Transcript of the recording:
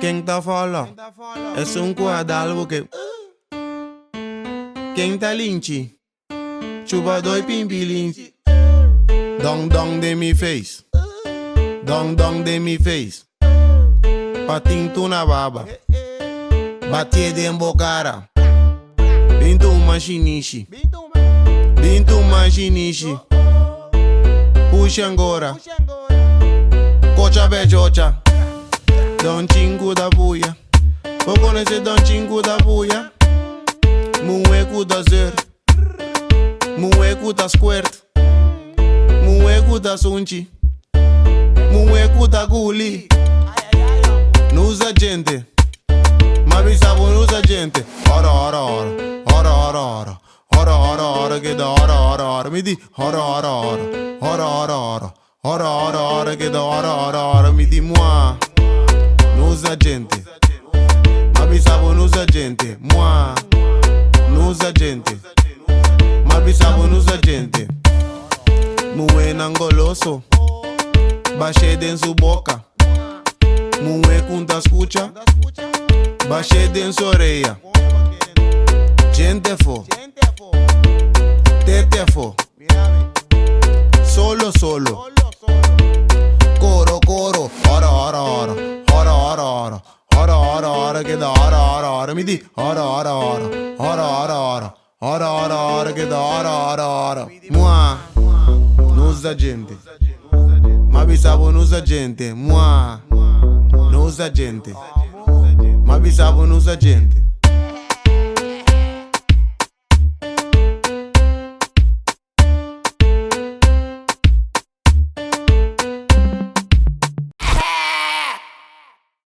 Quem tá fala? É só um quadro que quem tá linchi? Chupa dois pimbilins. Dong dong de mi face. Dong dong de mi face. Patinto na baba. Batie de embocada. Bintu machinishi. Bintu machinishi. Puxa agora. Cocha bejocha. Don chingu da buia. Vou conhecer Don chingu da buia. Mueco da zer. Mueco da squirt. Mueco da sunchi. Mueco da guli. Não usa gente. Mas pensava não usa gente. Ora, ora, ora. Ora, ora, ora. Ora, ora, ora. Que da ora, ora, ora. Me di ora, ora, ora. Ora, ora, ora. Ora, ora, ora. Que da ora, ora, ora. Me di moi. Não usa gente. Mas pensava não usa gente. Moi. Não usa gente. Mas pensava não usa gente. Mue nangoloso. Baixei dentro sua boca. Mue com da escucha. Baixei dentro sua orelha. Gente fo. Tete fo. Solo, solo. Coro, coro. Ora, ora, ora. Ora, ora, ora. Ora, ora, ora. Que da ora, ora, ora. Me di ora, ora, ora. Ora, ora, ora. Ora, ora, ora. Que da ora, ora, ora. Moi. Não usa gente. Mas pensava não usa gente. Moi. Não usa gente. Mas pensava não usa gente.